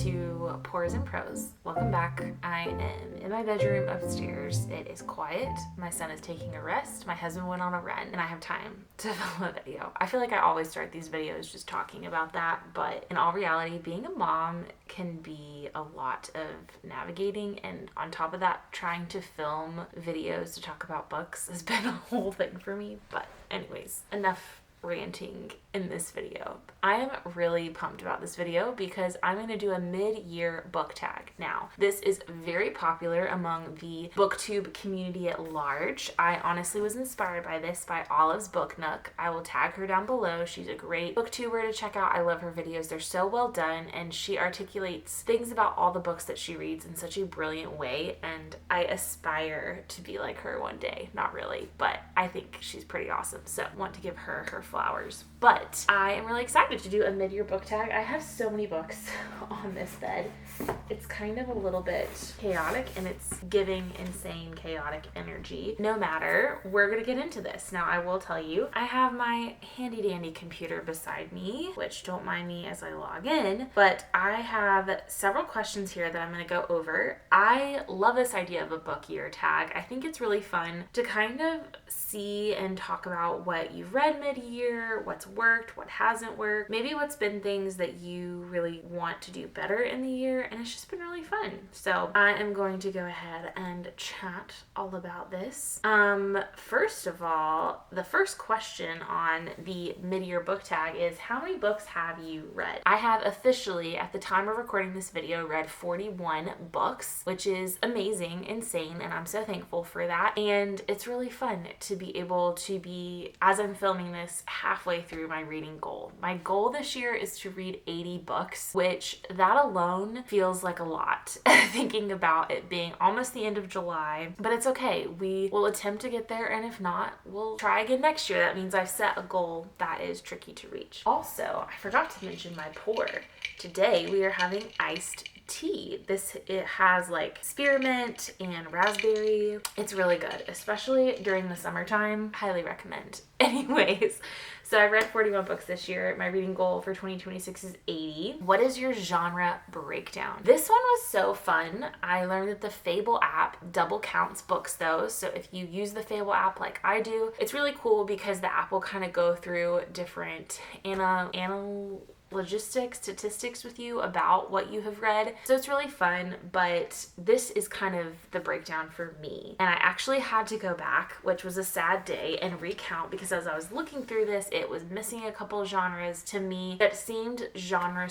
to Pores and Pros. Welcome back. I am in my bedroom upstairs. It is quiet. My son is taking a rest. My husband went on a run and I have time to film a video. I feel like I always start these videos just talking about that, but in all reality, being a mom can be a lot of navigating, and on top of that, trying to film videos to talk about books has been a whole thing for me. But anyways, enough ranting in this video. I am really pumped about this video because I'm going to do a mid-year book tag. Now, this is very popular among the booktube community at large. I honestly was inspired by this by Olive's Book Nook. I will tag her down below. She's a great booktuber to check out. I love her videos. They're so well done, and she articulates things about all the books that she reads in such a brilliant way, and I aspire to be like her one day. Not really, but I think she's pretty awesome, so I want to give her her flowers. But I am really excited to do a mid-year book tag. I have so many books on this bed. It's kind of a little bit chaotic, and it's giving insane chaotic energy. No matter, we're gonna get into this. Now, I will tell you, I have my handy dandy computer beside me, which don't mind me as I log in, but I have several questions here that I'm gonna go over. I love this idea of a book year tag. I think it's really fun to kind of see and talk about what you've read mid-year, what's worked, what hasn't worked, maybe what's been things that you really want to do better in the year, and it's just been really fun. So I am going to go ahead and chat all about this. First of all, the first question on the mid-year book tag is, how many books have you read? I have officially, at the time of recording this video, read 41 books, which is amazing, insane, and I'm so thankful for that. And it's really fun to be able to be, as I'm filming this, halfway through my reading goal. My goal this year is to read 80 books, which that alone feels like a lot, thinking about it being almost the end of July, but it's okay. We will attempt to get there, and if not, we'll try again next year. That means I've set a goal that is tricky to reach. Also, I forgot to mention my pour. Today we are having iced tea. It has like spearmint and raspberry. It's really good, especially during the summertime. Highly recommend. Anyways, so I've read 41 books this year. My reading goal for 2026 is 80. What is your genre breakdown? This one was so fun. I learned that the Fable app double counts books though. So if you use the Fable app like I do, it's really cool because the app will kind of go through different statistics with you about what you have read. So it's really fun, but this is kind of the breakdown for me. And I actually had to go back, which was a sad day, and recount, because as I was looking through this, it was missing a couple genres to me that seemed genre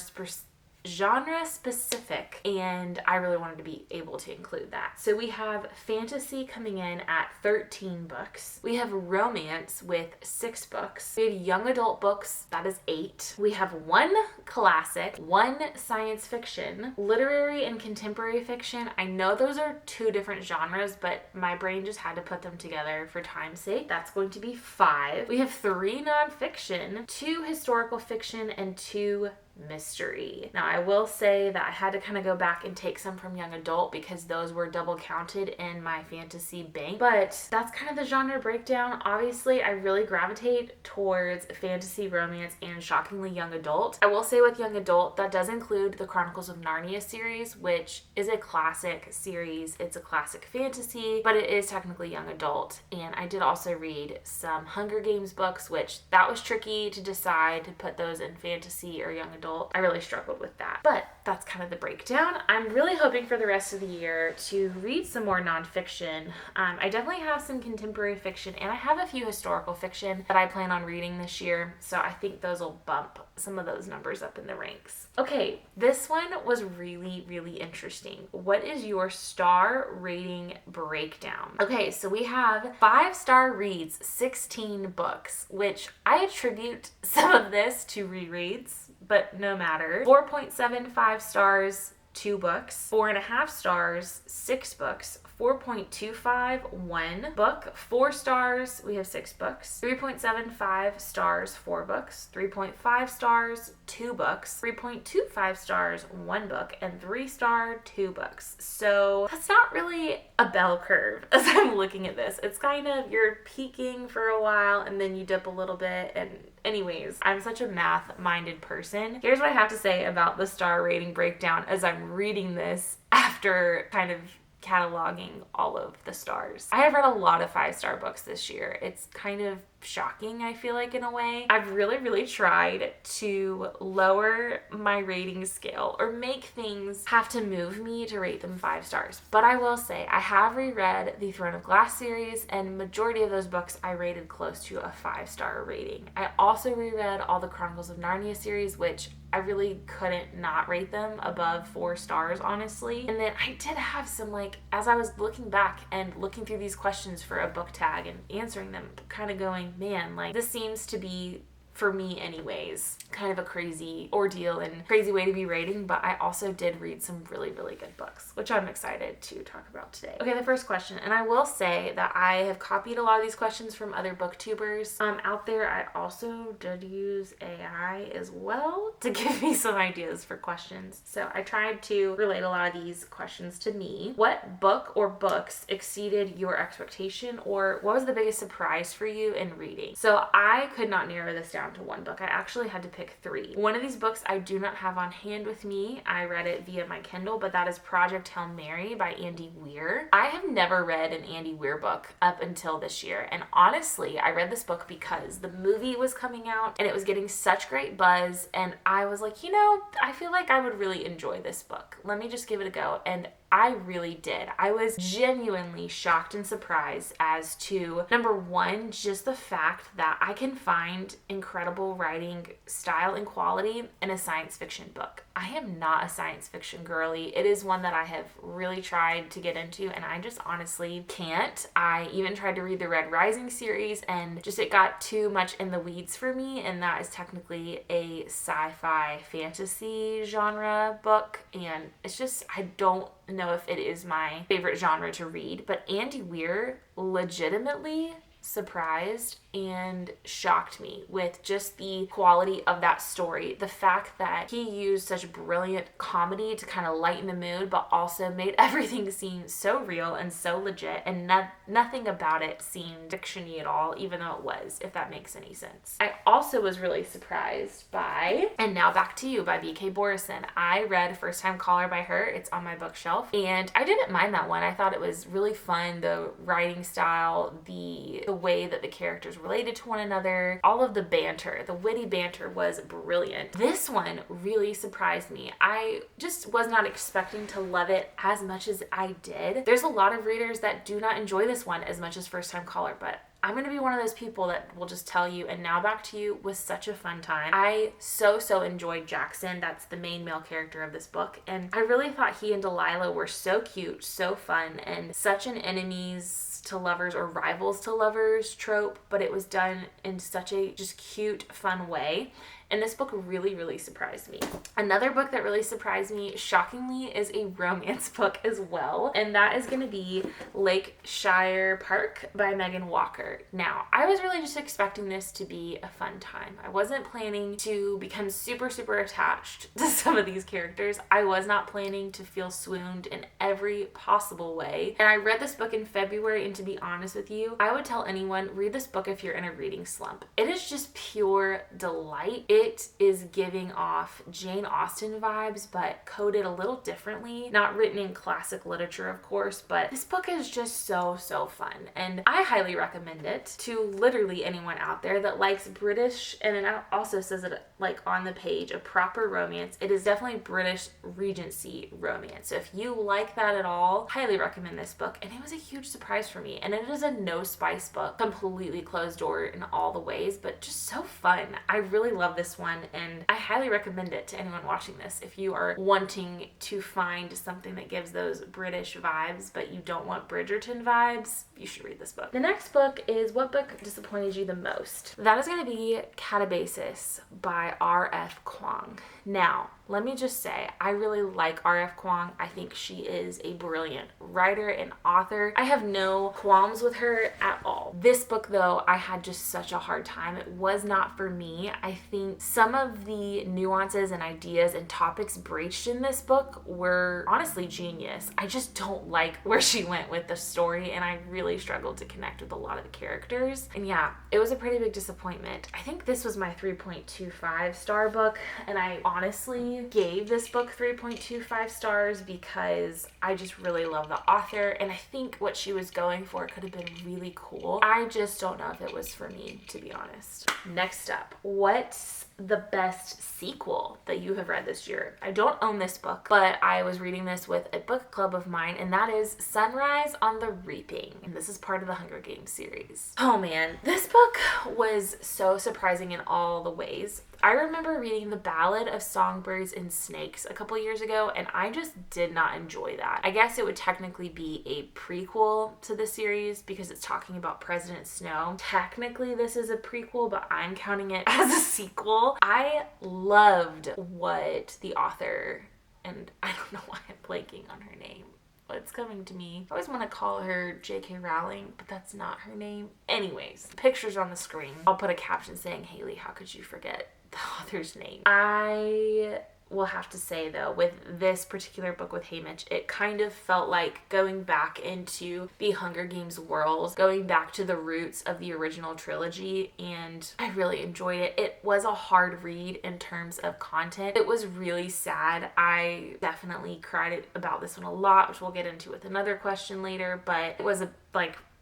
specific, and I really wanted to be able to include that. So we have fantasy coming in at 13 books. We have romance with 6 books. We have young adult books, that is 8. We have 1 classic, 1 science fiction, literary and contemporary fiction. I know those are 2 different genres, but my brain just had to put them together for time's sake. That's going to be 5. We have 3 nonfiction, 2 historical fiction, and 2 mystery. Now, I will say that I had to kind of go back and take some from young adult because those were double counted in my fantasy bank, but that's kind of the genre breakdown. Obviously, I really gravitate towards fantasy, romance, and shockingly young adult. I will say with young adult, that does include the Chronicles of Narnia series, which is a classic series. It's a classic fantasy, but it is technically young adult. And I did also read some Hunger Games books, which that was tricky to decide to put those in fantasy or young adult. I really struggled with that, but that's kind of the breakdown. I'm really hoping for the rest of the year to read some more nonfiction. I definitely have some contemporary fiction, and I have a few historical fiction that I plan on reading this year, so I think those will bump some of those numbers up in the ranks. Okay, this one was really, really interesting. What is your star rating breakdown? Okay, so we have 5-star reads, 16 books, which I attribute some of this to rereads, but no matter. 4.75 stars, 2 books. 4.5 stars, 6 books. 4.25, 1 book. 4 stars, we have 6 books. 3.75 stars, 4 books. 3.5 stars, 2 books. 3.25 stars, 1 book. And 3 star, 2 books. So that's not really a bell curve as I'm looking at this. It's kind of, you're peaking for a while and then you dip a little bit. And anyways, I'm such a math-minded person. Here's what I have to say about the star rating breakdown as I'm reading this after kind of cataloging all of the stars. I have read a lot of 5-star books this year. It's kind of shocking, I feel like, in a way. I've really tried to lower my rating scale or make things have to move me to rate them 5 stars. But I will say, I have reread the Throne of Glass series, and majority of those books I rated close to a 5-star rating. I also reread all the Chronicles of Narnia series, which I really couldn't not rate them above 4 stars, honestly. And then I did have some, like, as I was looking back and looking through these questions for a book tag and answering them, kind of going, man, like, this seems to be, for me anyways, kind of a crazy ordeal and crazy way to be rating, but I also did read some really good books, which I'm excited to talk about today. Okay, the first question, and I will say that I have copied a lot of these questions from other booktubers out there. I also did use AI as well to give me some ideas for questions. So I tried to relate a lot of these questions to me. What book or books exceeded your expectation, or what was the biggest surprise for you in reading? So I could not narrow this down to one book. I actually had to pick 3. One of these books I do not have on hand with me. I read it via my Kindle, but that is Project Hail Mary by Andy Weir. I have never read an Andy Weir book up until this year, and honestly, I read this book because the movie was coming out and it was getting such great buzz, and I was like, you know, I feel like I would really enjoy this book. Let me just give it a go. And I really did. I was genuinely shocked and surprised as to, number one, just the fact that I can find incredible writing style and quality in a science fiction book. I am not a science fiction girly. It is one that I have really tried to get into, and I just honestly can't. I even tried to read the Red Rising series, and just it got too much in the weeds for me, and that is technically a sci-fi fantasy genre book, and it's just, I don't know if it is my favorite genre to read. But Andy Weir legitimately surprised and shocked me with just the quality of that story. The fact that he used such brilliant comedy to kind of lighten the mood, but also made everything seem so real and so legit, and nothing about it seemed fiction-y at all, even though it was, if that makes any sense. I also was really surprised by And Now Back to You by B.K. Borison. I read First Time Caller by her. It's on my bookshelf, and I didn't mind that one. I thought it was really fun. The writing style, the way that the characters related to one another, all of the banter, the witty banter was brilliant. This one really surprised me. I just was not expecting to love it as much as I did. There's a lot of readers that do not enjoy this one as much as First Time Caller, but I'm going to be one of those people that will just tell you, And Now Back to You was such a fun time. I so enjoyed Jackson. That's the main male character of this book. And I really thought he and Delilah were so cute, so fun, and such an enemies to lovers or rivals to lovers trope, but it was done in such a just cute, fun way. And this book really surprised me. Another book that really surprised me, shockingly, is a romance book as well. And that is going to be Lakeshire Park by Megan Walker. Now, I was really just expecting this to be a fun time. I wasn't planning to become super attached to some of these characters. I was not planning to feel swooned in every possible way. And I read this book in February, and to be honest with you, I would tell anyone, read this book if you're in a reading slump. It is just pure delight. It is giving off Jane Austen vibes, but coded a little differently. Not written in classic literature, of course, but this book is just so fun. And I highly recommend it to literally anyone out there that likes British, and it also says it like on the page, a proper romance. It is definitely British Regency romance. So if you like that at all, highly recommend this book. And it was a huge surprise for me. And it is a no spice book, completely closed door in all the ways, but just so fun. I really love this this one, and I highly recommend it to anyone watching this. If you are wanting to find something that gives those British vibes, but you don't want Bridgerton vibes, you should read this book. The next book is What Book Disappointed You the Most? That is going to be Catabasis by R.F. Kuang. Now, let me just say, I really like R.F. Kuang. I think she is a brilliant writer and author. I have no qualms with her at all. This book, though, I had just such a hard time. It was not for me. I think some of the nuances and ideas and topics breached in this book were honestly genius. I just don't like where she went with the story, and I really struggled to connect with a lot of the characters. And yeah, it was a pretty big disappointment. I think this was my 3.25 star book, and I honestly gave this book 3.25 stars because I just really love the author, and I think what she was going for could have been really cool. I just don't know if it was for me, to be honest. Next up, what's the best sequel that you have read this year? I don't own this book, but I was reading this with a book club of mine, and that is Sunrise on the Reaping, and this is part of the Hunger Games series. Oh man, this book was so surprising in all the ways. I remember reading The Ballad of Songbirds and Snakes a couple years ago, and I just did not enjoy that. I guess it would technically be a prequel to the series because it's talking about President Snow. Technically, this is a prequel, but I'm counting it as a sequel. I loved what the author, and I don't know why I'm blanking on her name. It's coming to me. I always want to call her J.K. Rowling, but that's not her name. Anyways, the picture's on the screen. I'll put a caption saying, Haley, how could you forget the author's name? I will have to say, though, with this particular book with Haymitch, it kind of felt like going back into the Hunger Games world, going back to the roots of the original trilogy, and I really enjoyed it. It was a hard read in terms of content. It was really sad. I definitely cried about this one a lot, which we'll get into with another question later, but it was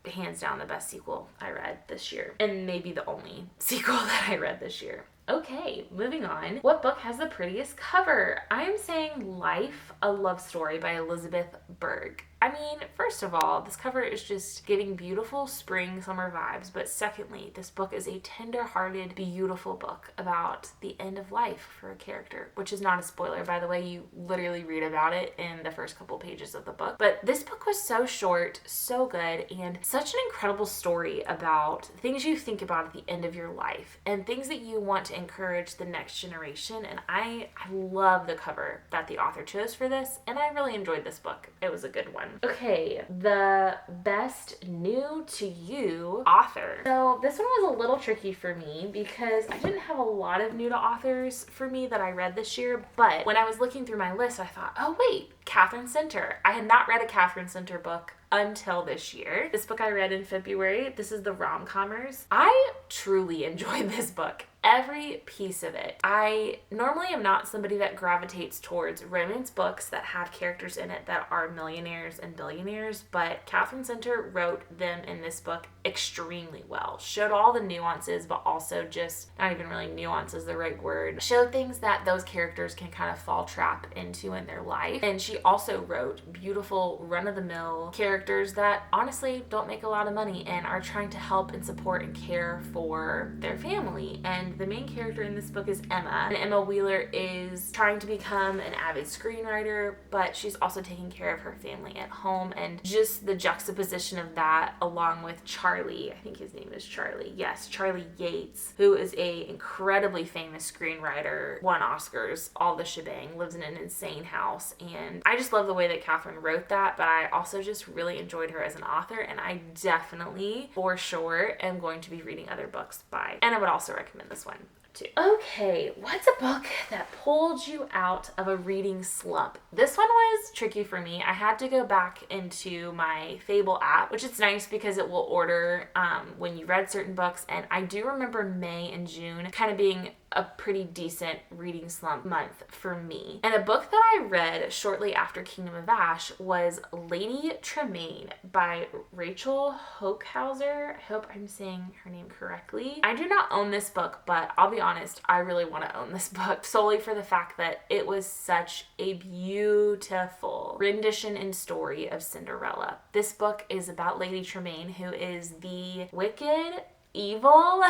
hands down the best sequel I read this year, and maybe the only sequel that I read this year. Okay, moving on. What book has the prettiest cover? I am saying Life, a Love Story by Elizabeth Berg. I mean, first of all, this cover is just giving beautiful spring, summer vibes. But secondly, this book is a tender-hearted, beautiful book about the end of life for a character, which is not a spoiler, by the way. You literally read about it in the first couple pages of the book. But this book was so short, so good, and such an incredible story about things you think about at the end of your life and things that you want to encourage the next generation. And I love the cover that the author chose for this, and I really enjoyed this book. It was a good one. Okay, the best new to you author. So this one was a little tricky for me because I didn't have a lot of new to authors for me that I read this year, but when I was looking through my list, I thought, oh wait, Catherine Center. I had not read a Catherine Center book until this year. This book I read in February. This is the Rom-Commers. I truly enjoyed this book. Every piece of it. I normally am not somebody that gravitates towards romance books that have characters in it that are millionaires and billionaires, but Catherine Center wrote them in this book extremely well. Showed all the nuances, but also just, not even really nuance is the right word, showed things that those characters can kind of fall trap into in their life. And she also wrote beautiful run-of-the-mill characters that honestly don't make a lot of money and are trying to help and support and care for their family. And the main character in this book is Emma, and Emma Wheeler is trying to become an avid screenwriter, but she's also taking care of her family at home, and just the juxtaposition of that along with Charlie, I think his name is Charlie, yes, Charlie Yates, who is a incredibly famous screenwriter, won Oscars, all the shebang, lives in an insane house, and I just love the way that Catherine wrote that, but I also just really enjoyed her as an author, and I definitely, for sure, am going to be reading other books by, and I would also recommend this one too. Okay, what's a book that pulled you out of a reading slump? This one was tricky for me. I had to go back into my Fable app, which is nice because it will order when you read certain books, and I do remember May and June kind of being a pretty decent reading slump month for me. And a book that I read shortly after Kingdom of Ash was Lady Tremaine by Rachel Hochhauser. I hope I'm saying her name correctly. I do not own this book, but I'll be honest, I really want to own this book solely for the fact that it was such a beautiful rendition and story of Cinderella. This book is about Lady Tremaine, who is the wicked, evil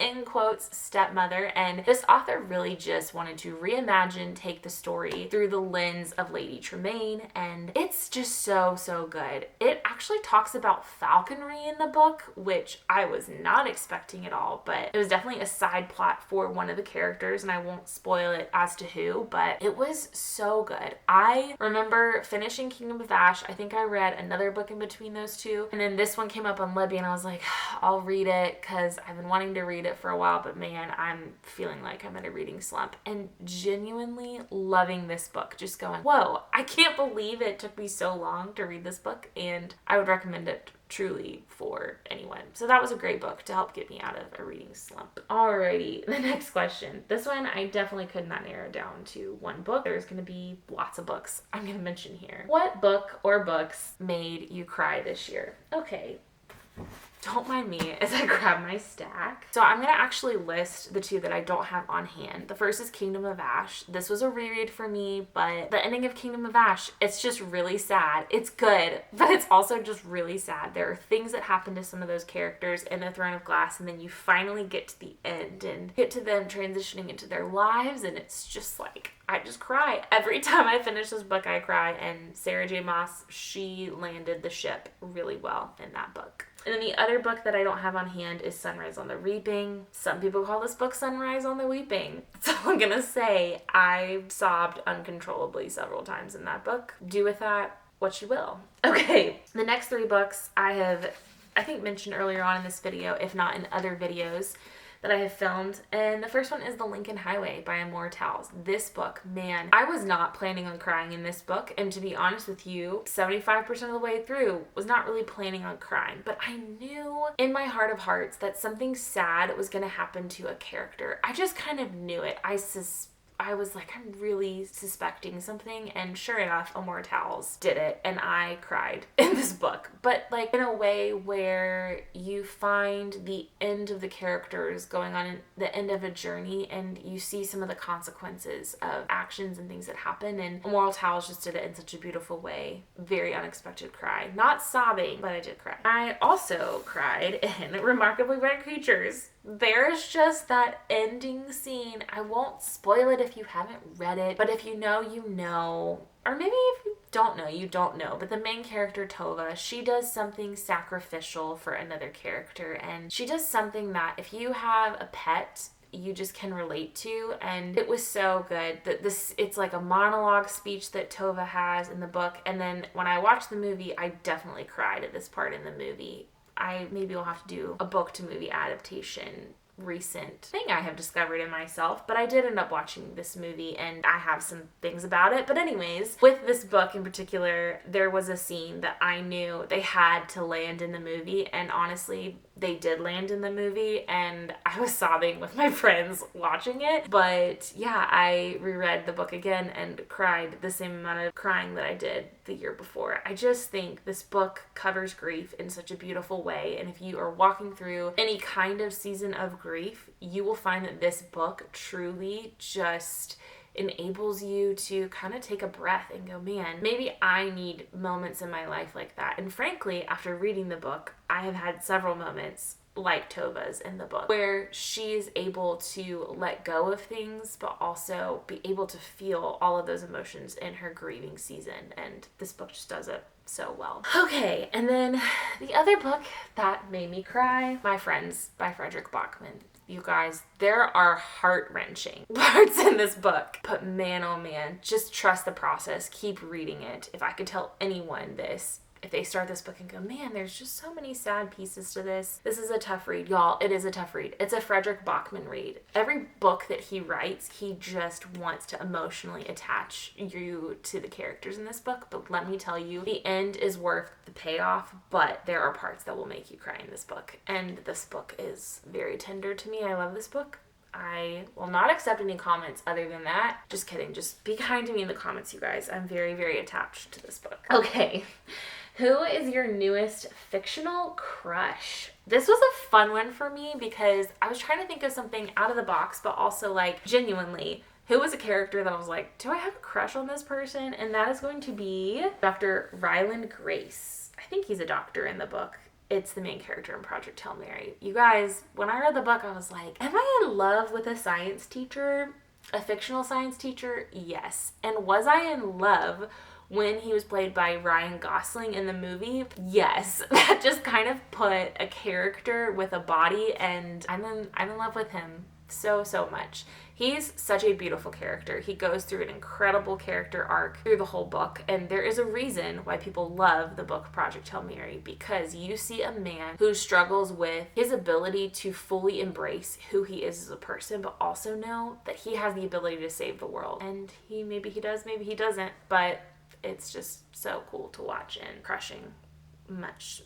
in quotes, stepmother. And this author really just wanted to reimagine, take the story through the lens of Lady Tremaine. And it's just so good. It actually talks about falconry in the book, which I was not expecting at all, but it was definitely a side plot for one of the characters, and I won't spoil it as to who, but it was so good. I remember finishing Kingdom of Ash. I think I read another book in between those two, and then this one came up on Libby, and I was like, I'll read it because I've been wanting to read it for a while, but man, I'm feeling like I'm in a reading slump, and genuinely loving this book. Just going, whoa, I can't believe it took me so long to read this book, and I would recommend it truly for anyone. So that was a great book to help get me out of a reading slump. Alrighty, the next question. This one I definitely could not narrow down to one book. There's going to be lots of books I'm going to mention here. What book or books made you cry this year? Okay. Don't mind me as I grab my stack. So I'm going to actually list the two that I don't have on hand. The first is Kingdom of Ash. This was a reread for me, but the ending of Kingdom of Ash, it's just really sad. It's good, but it's also just really sad. There are things that happen to some of those characters in the Throne of Glass, and then you finally get to the end and get to them transitioning into their lives, and it's just like, I just cry. Every time I finish this book, I cry, and Sarah J. Maas, she landed the ship really well in that book. And then the other book that I don't have on hand is Sunrise on the Reaping. Some people call this book Sunrise on the Weeping. That's all I'm gonna say. I sobbed uncontrollably several times in that book. Do with that what you will. Okay, the next three books I have, I think, mentioned earlier on in this video, if not in other videos that I have filmed. And the first one is The Lincoln Highway by Immortals. This book, man, I was not planning on crying in this book. And to be honest with you, 75% of the way through, was not really planning on crying. But I knew in my heart of hearts that something sad was going to happen to a character. I just kind of knew it. I was like, I'm really suspecting something, and sure enough, Immortals did it, and I cried in this book. But like in a way where you find the end of the characters going on the end of a journey, and you see some of the consequences of actions and things that happen, and Immortals just did it in such a beautiful way. Very unexpected cry. Not sobbing, but I did cry. I also cried in Remarkably Rare Creatures. There's just that ending scene. I won't spoil it if you haven't read it, but if you know, you know. Or maybe if you don't know, you don't know. But the main character, Tova, she does something sacrificial for another character. And she does something that if you have a pet, you just can relate to. And it was so good that it's like a monologue speech that Tova has in the book. And then when I watched the movie, I definitely cried at this part in the movie. I maybe will have to do a book to movie adaptation recent thing I have discovered in myself, but I did end up watching this movie and I have some things about it. But anyways, with this book in particular, there was a scene that I knew they had to land in the movie, and honestly, they did land in the movie, and I was sobbing with my friends watching it. But yeah, I reread the book again and cried the same amount of crying that I did the year before. I just think this book covers grief in such a beautiful way, and if you are walking through any kind of season of grief, you will find that this book truly just enables you to kind of take a breath and go, man, maybe I need moments in my life like that. And frankly, after reading the book, I have had several moments like Tova's in the book, where she is able to let go of things, but also be able to feel all of those emotions in her grieving season. And this book just does it so well. Okay, and then the other book that made me cry, My Friends by Frederick Bachman. You guys, there are heart-wrenching parts in this book, but man, oh man, just trust the process. Keep reading it. If I could tell anyone this, if they start this book and go, man, there's just so many sad pieces to this. This is a tough read. Y'all, it is a tough read. It's a Frederick Bachman read. Every book that he writes, he just wants to emotionally attach you to the characters in this book. But let me tell you, the end is worth the payoff, but there are parts that will make you cry in this book. And this book is very tender to me. I love this book. I will not accept any comments other than that. Just kidding. Just be kind to me in the comments, you guys. I'm very, very attached to this book. Okay. Who is your newest fictional crush? This was a fun one for me because I was trying to think of something out of the box, but also like genuinely, who was a character that I was like, do I have a crush on this person? And that is going to be Dr. Ryland Grace. I think he's a doctor in the book. it's the main character in Project Hail Mary. You guys, when I read the book, I was like, am I in love with a science teacher? A fictional science teacher? Yes. And was I in love when he was played by Ryan Gosling in the movie? Yes. That just kind of put a character with a body, and I'm in love with him so much. He's such a beautiful character. He goes through an incredible character arc through the whole book, and there is a reason why people love the book Project Hail Mary, because you see a man who struggles with his ability to fully embrace who he is as a person, but also know that he has the ability to save the world. And maybe he does, maybe he doesn't, but it's just so cool to watch, and crushing. Much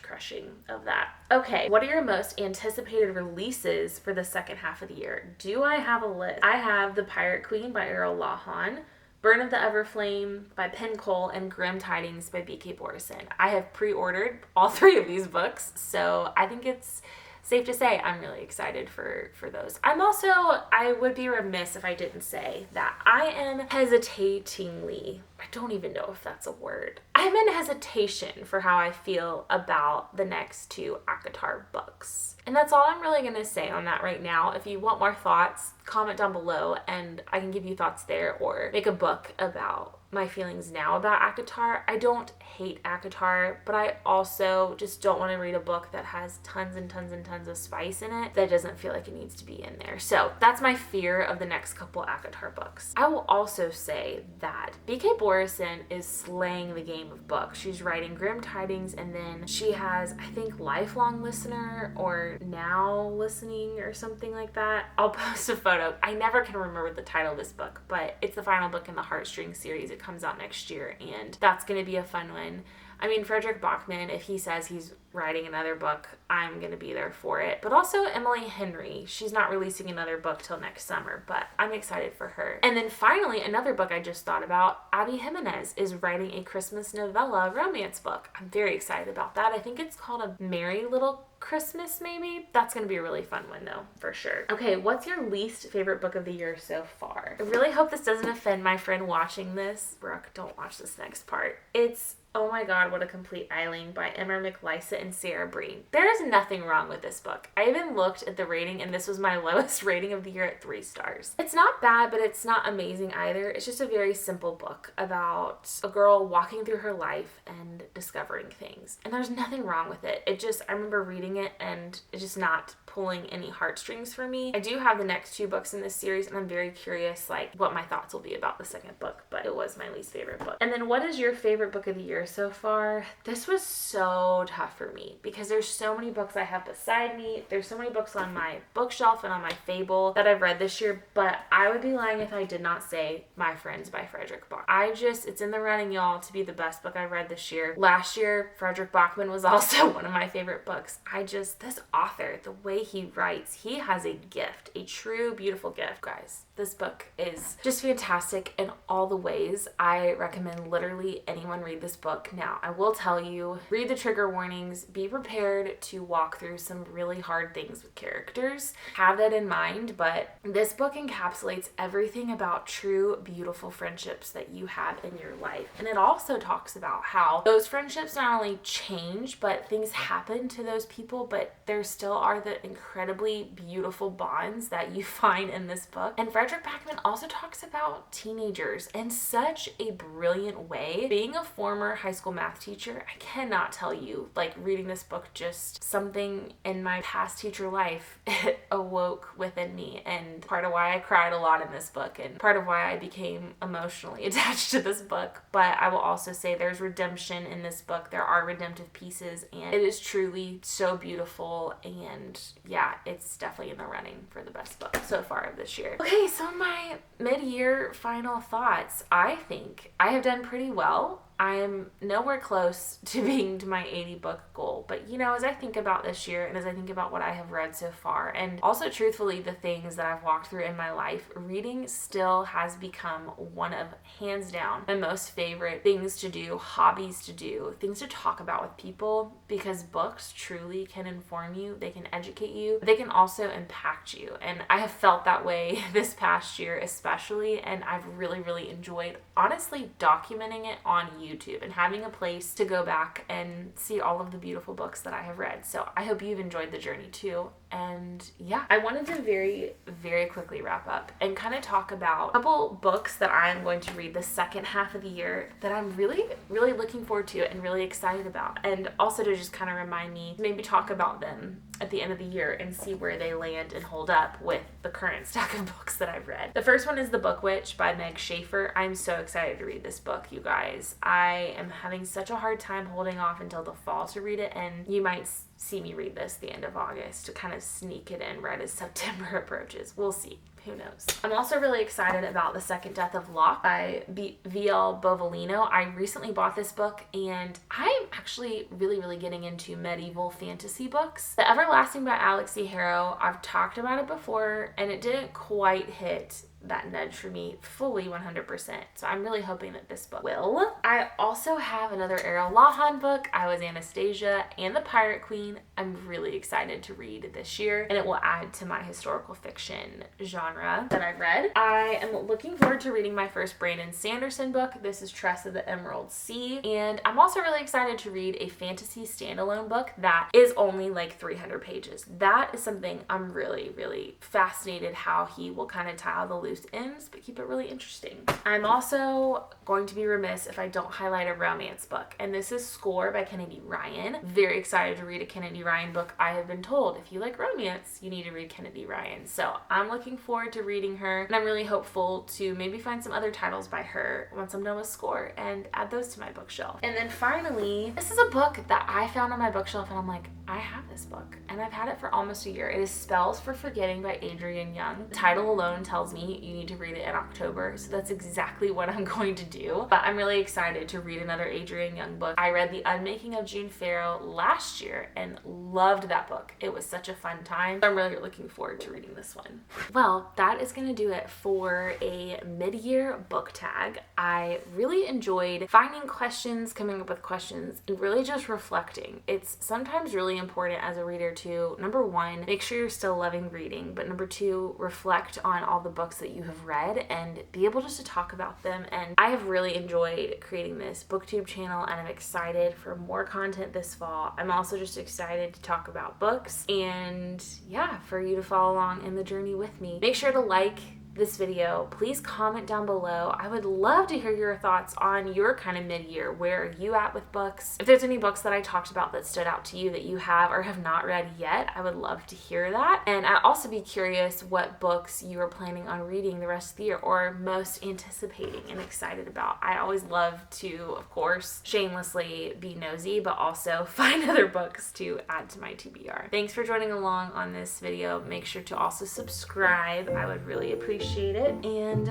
crushing of that. Okay, what are your most anticipated releases for the second half of the year? Do I have a list? I have The Pirate Queen by Earl Lawhon, Burn of the Everflame by Penn Cole, and Grim Tidings by B.K. Borison. I have pre-ordered all 3 of these books, so I think it's safe to say I'm really excited for those. I would be remiss if I didn't say that I am hesitatingly, I don't even know if that's a word, I'm in hesitation for how I feel about the next 2 ACOTAR books. And that's all I'm really going to say on that right now. If you want more thoughts, comment down below and I can give you thoughts there, or make a book about my feelings now about ACOTAR. I don't hate ACOTAR, but I also just don't want to read a book that has tons and tons of spice in it that doesn't feel like it needs to be in there. So that's my fear of the next couple ACOTAR books. I will also say that B.K. Borison is slaying the game of books. She's writing Grim Tidings, and then she has, I think, Lifelong Listener or Now Listening or something like that. I'll post a photo. I never can remember the title of this book, but it's the final book in the Heartstrings series. It comes out next year, and that's going to be a fun one. I mean, Frederick Bachman, if he says he's writing another book, I'm going to be there for it. But also Emily Henry. She's not releasing another book till next summer, but I'm excited for her. And then finally, another book I just thought about, Abby Jimenez is writing a Christmas novella romance book. I'm very excited about that. I think it's called A Merry Little Christmas, maybe? That's going to be a really fun one, though, for sure. Okay, what's your least favorite book of the year so far? I really hope this doesn't offend my friend watching this. Brooke, don't watch this next part. It's Oh My God, What a Complete Eiling by Emma McLysa and Sarah Breen. There is nothing wrong with this book. I even looked at the rating, and this was my lowest rating of the year at 3 stars. It's not bad, but it's not amazing either. It's just a very simple book about a girl walking through her life and discovering things. And there's nothing wrong with it. I remember reading it, and it's just not pulling any heartstrings for me. I do have the next 2 books in this series, and I'm very curious what my thoughts will be about the second book, but it was my least favorite book. And then what is your favorite book of the year so far? This was so tough for me because there's so many books I have beside me. There's so many books on my bookshelf and on my Fable that I've read this year, but I would be lying if I did not say My Friends by Frederick Bachman. It's in the running, y'all, to be the best book I read this year. Last year, Frederick Bachman was also one of my favorite books. This author, the way he writes, he has a gift, a true beautiful gift. Guys, this book is just fantastic in all the ways. I recommend literally anyone read this book. Now, I will tell you, read the trigger warnings, be prepared to walk through some really hard things with characters. Have that in mind, but this book encapsulates everything about true, beautiful friendships that you have in your life. And it also talks about how those friendships not only change, but things happen to those people, but there still are the incredibly beautiful bonds that you find in this book. And Frederick Bachman also talks about teenagers in such a brilliant way. Being a former high school math teacher, I cannot tell you, reading this book, just something in my past teacher life, it awoke within me, and part of why I cried a lot in this book, and part of why I became emotionally attached to this book. But I will also say there's redemption in this book. There are redemptive pieces, and it is truly so beautiful, and yeah, it's definitely in the running for the best book so far of this year. Okay, so my mid-year final thoughts. I think I have done pretty well. I am nowhere close to being to my 80 book goal, but as I think about this year and as I think about what I have read so far, and also truthfully the things that I've walked through in my life, reading still has become one of, hands down, my most favorite things to do, hobbies to do, things to talk about with people, because books truly can inform you, they can educate you, but they can also impact you. And I have felt that way this past year especially, and I've really enjoyed honestly documenting it on YouTube YouTube and having a place to go back and see all of the beautiful books that I have read. So I hope you've enjoyed the journey too. And yeah, I wanted to very, very quickly wrap up and kind of talk about a couple books that I'm going to read the second half of the year that I'm really, really looking forward to and really excited about. And also to just kind of remind me, maybe talk about them at the end of the year and see where they land and hold up with the current stack of books that I've read. The first one is The Book Witch by Meg Schaefer. I'm so excited to read this book, you guys. I am having such a hard time holding off until the fall to read it, and you might see me read this the end of August to kind of sneak it in right as September approaches. We'll see. Who knows? I'm also really excited about The Second Death of Locke by V.L. Bovalino. I recently bought this book, and I'm actually really, really getting into medieval fantasy books. The Everlasting by Alex E. Harrow, I've talked about it before, and it didn't quite hit that nudge for me fully 100%. So I'm really hoping that this book will. I also have another Errol Lahan book, I Was Anastasia, and The Pirate Queen. I'm really excited to read this year, and it will add to my historical fiction genre that I've read. I am looking forward to reading my first Brandon Sanderson book. This is Tress of the Emerald Sea, and I'm also really excited to read a fantasy standalone book that is only like 300 pages. That is something I'm really, really fascinated how he will kind of tie all the loose ends, but keep it really interesting. I'm also going to be remiss if I don't highlight a romance book, and this is Score by Kennedy Ryan. Very excited to read a Kennedy Ryan book. I have been told if you like romance, you need to read Kennedy Ryan. So I'm looking forward to reading her, and I'm really hopeful to maybe find some other titles by her once I'm done with Score and add those to my bookshelf. And then finally, this is a book that I found on my bookshelf, and I'm like, I have this book, and I've had it for almost a year. It is Spells for Forgetting by Adrienne Young. The title alone tells me you need to read it in October, so that's exactly what I'm going to do. But I'm really excited to read another Adrienne Young book. I read The Unmaking of June Farrow last year and loved that book. It was such a fun time. I'm really looking forward to reading this one. Well, that is going to do it for a mid-year book tag. I really enjoyed finding questions, coming up with questions, and really just reflecting. It's sometimes really important as a reader to, number one, make sure you're still loving reading, but number two, reflect on all the books that you have read and be able just to talk about them. And I have really enjoyed creating this booktube channel, and I'm excited for more content this fall. I'm also just excited to talk about books and yeah, for you to follow along in the journey with me. Make sure to like this video. Please comment down below. I would love to hear your thoughts on your kind of mid-year. Where are you at with books? If there's any books that I talked about that stood out to you that you have or have not read yet, I would love to hear that. And I'd also be curious what books you are planning on reading the rest of the year or most anticipating and excited about. I always love to, of course, shamelessly be nosy, but also find other books to add to my TBR. Thanks for joining along on this video. Make sure to also subscribe. I would really appreciate it. And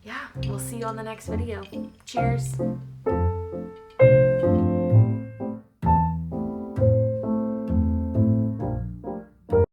yeah, we'll see you on the next video. Cheers.